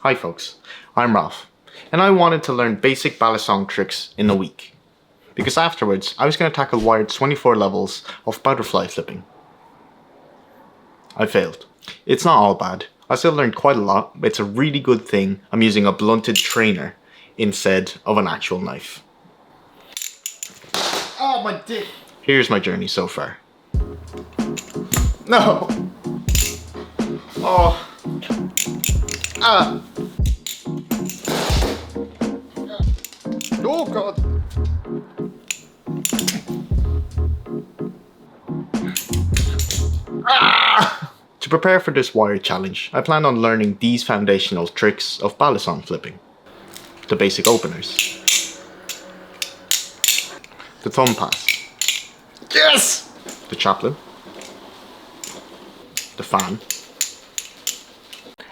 Hi folks, I'm Ralph, and I wanted to learn basic Balisong tricks in a week, because afterwards I was going to tackle wired 24 levels of butterfly flipping. I failed. It's not all bad. I still learned quite a lot, but it's a really good thing I'm using a blunted trainer instead of an actual knife. Oh, my dick! Here's my journey so far. No! Oh! Ah! Oh god! Ah! To prepare for this wired challenge, I plan on learning these foundational tricks of Balisong flipping. The basic openers. The thumb pass. Yes! The chaplain. The fan.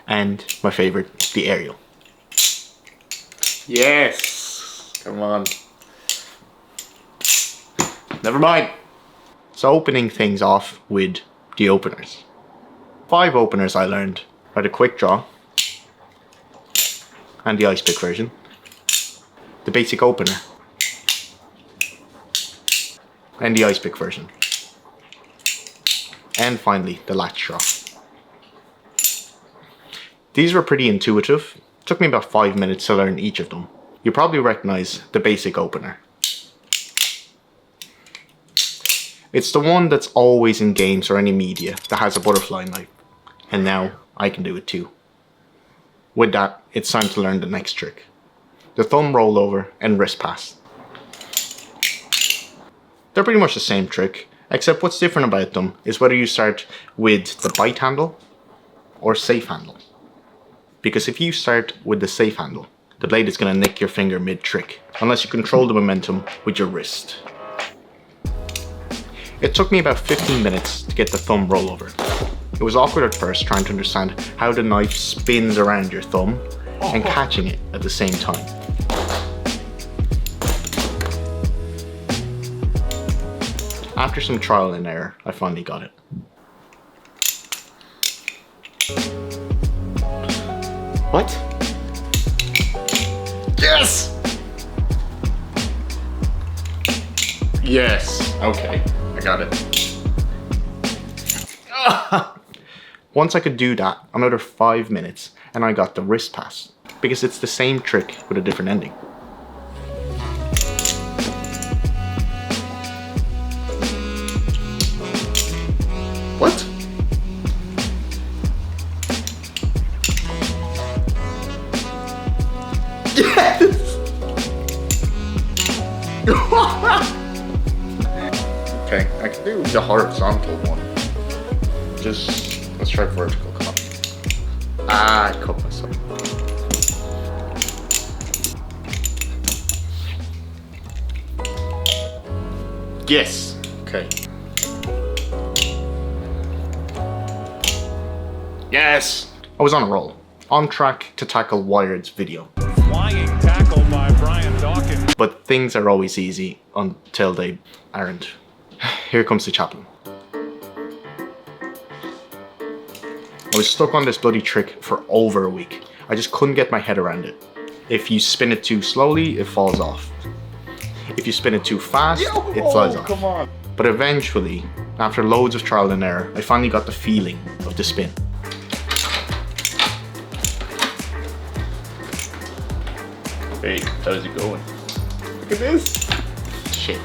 And my favorite, the aerial. Yes! Come on. Never mind. So opening things off with the openers. 5 openers I learned are the quick draw and the ice pick version, the basic opener and the ice pick version, and finally the latch draw. These were pretty intuitive. It took me about 5 minutes to learn each of them. You probably recognize the basic opener. It's the one that's always in games or any media that has a butterfly knife. And now I can do it too. With that, it's time to learn the next trick. The thumb rollover and wrist pass. They're pretty much the same trick, except what's different about them is whether you start with the bite handle or safe handle. Because if you start with the safe handle, the blade is going to nick your finger mid-trick, unless you control the momentum with your wrist. It took me about 15 minutes to get the thumb rollover. It was awkward at first trying to understand how the knife spins around your thumb and catching it at the same time. After some trial and error, I finally got it. What? Yes! Yes! Okay, I got it. Once I could do that, another 5 minutes, and I got the wrist pass, because it's the same trick with a different ending. What? Yes! Okay, I can do the horizontal one. Just, let's try vertical cut. Ah, I cut myself. Yes! Okay. Yes! I was on a roll. On track to tackle Wired's video. Flying tackle by Brian Dawkins. But things are always easy until they aren't. Here comes the chaplain. I was stuck on this bloody trick for over a week. I just couldn't get my head around it. If you spin it too slowly, it falls off. If you spin it too fast, it flies off. Come on. But eventually, after loads of trial and error, I finally got the feeling of the spin. Hey, how's it going? Look at this. Shit.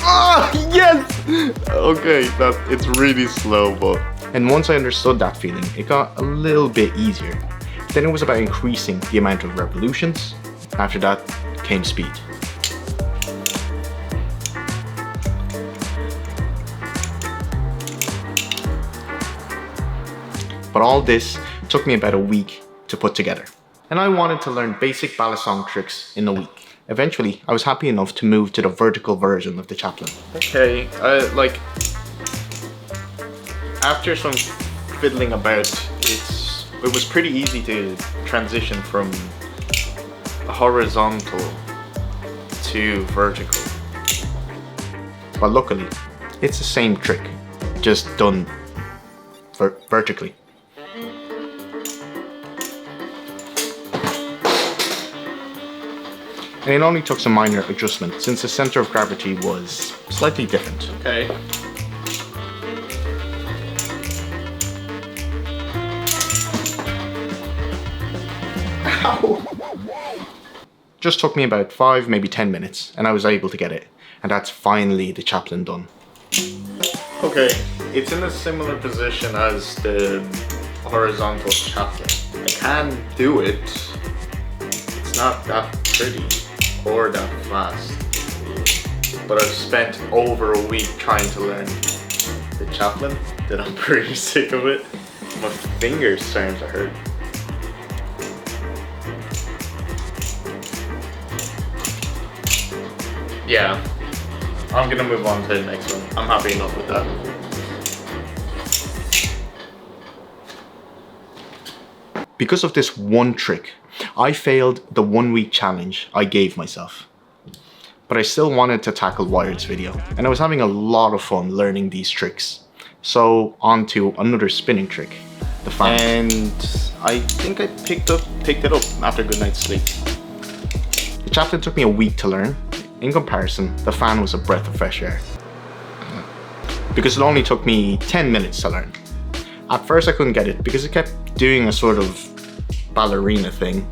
Ah, yes! Okay, it's really slow, but... And once I understood that feeling, it got a little bit easier. Then it was about increasing the amount of revolutions. After that came speed. But all this took me about a week to put together. And I wanted to learn basic Balisong tricks in a week. Eventually, I was happy enough to move to the vertical version of the chaplain. Okay, After some fiddling about, it was pretty easy to transition from horizontal to vertical. But luckily, It's the same trick, just done vertically. And it only took some minor adjustment since the center of gravity was slightly different. Okay. Ow. Just took me about 5, maybe 10 minutes, and I was able to get it. And that's finally the chaplain done. Okay, it's in a similar position as the horizontal chaplain. I can do it. It's not that pretty or that fast. But I've spent over a week trying to learn the chaplain that I'm pretty sick of it. My fingers starting to hurt. Yeah, I'm gonna move on to the next one. I'm happy enough with that. Because of this one trick, I failed the 1-week challenge I gave myself. But I still wanted to tackle Wired's video, and I was having a lot of fun learning these tricks. So on to another spinning trick, the fan. And I think I picked it up after a good night's sleep. The chaplain took me a week to learn. In comparison, the fan was a breath of fresh air. Because it only took me 10 minutes to learn. At first I couldn't get it because it kept doing a sort of ballerina thing.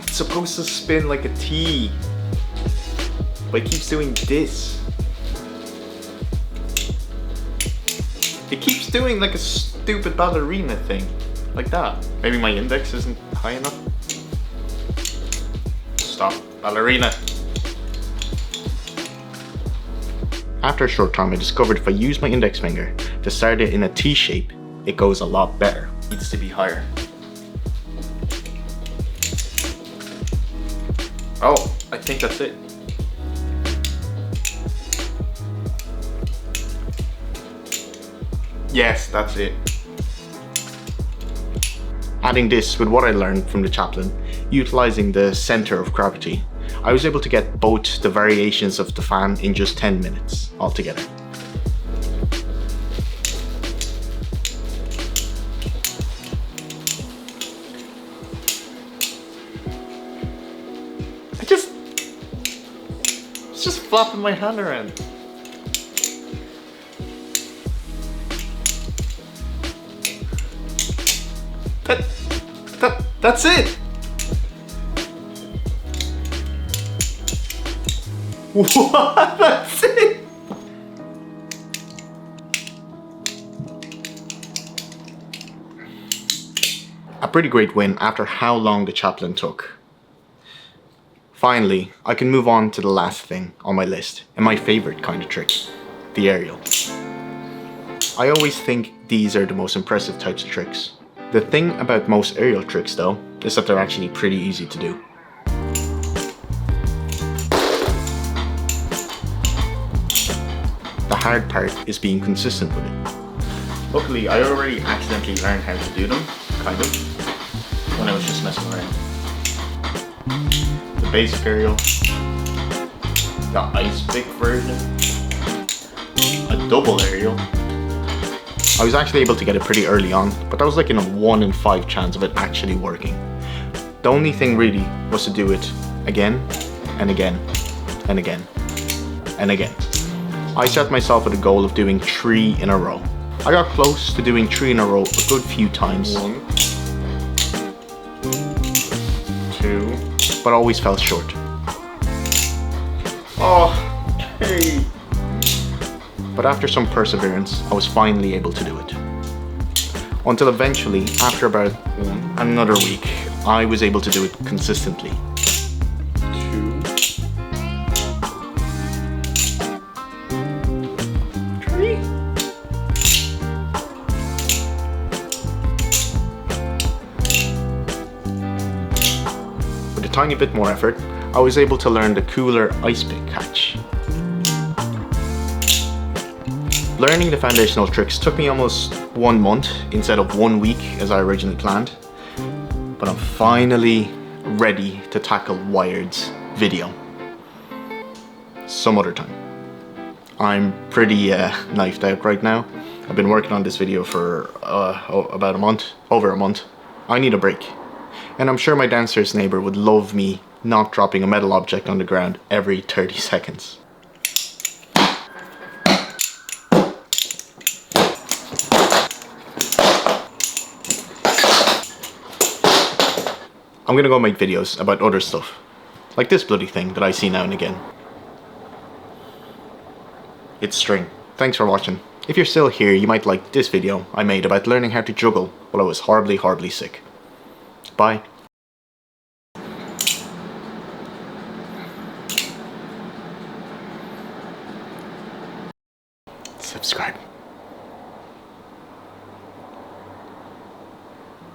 It's supposed to spin like a T, but it keeps doing this. It keeps doing like a stupid ballerina thing, like that. Maybe my index isn't high enough. Stop, ballerina. After a short time I discovered if I use my index finger to start it in a T shape, it goes a lot better. Needs to be higher. Oh, I think that's it. Yes, that's it. Adding this with what I learned from the chaplain, utilizing the center of gravity, I was able to get both the variations of the fan in just 10 minutes altogether. It's just flopping my hand around. That's it. What? That's it. A pretty great win after how long the chaplain took. Finally, I can move on to the last thing on my list, and my favorite kind of trick, the aerial. I always think these are the most impressive types of tricks. The thing about most aerial tricks though, is that they're actually pretty easy to do. The hard part is being consistent with it. Luckily, I already accidentally learned how to do them, kind of, when I was just messing around. The basic aerial, the ice pick version, a double aerial. I was actually able to get it pretty early on, but that was like in a 1 in 5 chance of it actually working. The only thing really was to do it again, and again, and again, and again. I set myself with a goal of doing 3 in a row. I got close to doing 3 in a row a good few times. 1, 2, but always fell short. oh, hey. But after some perseverance, I was finally able to do it. Until eventually, after about another week, I was able to do it consistently. 2, 3. With a tiny bit more effort, I was able to learn the cooler ice pick catch. Learning the foundational tricks took me almost 1 month instead of 1 week as I originally planned, but I'm finally ready to tackle Wired's video some other time. I'm pretty knifed out right now. I've been working on this video for about a month, over a month. I need a break. And I'm sure my downstairs neighbour would love me not dropping a metal object on the ground every 30 seconds. I'm gonna go make videos about other stuff, like this bloody thing that I see now and again. It's string. Thanks for watching. If you're still here, you might like this video I made about learning how to juggle while I was horribly sick. Bye. Subscribe.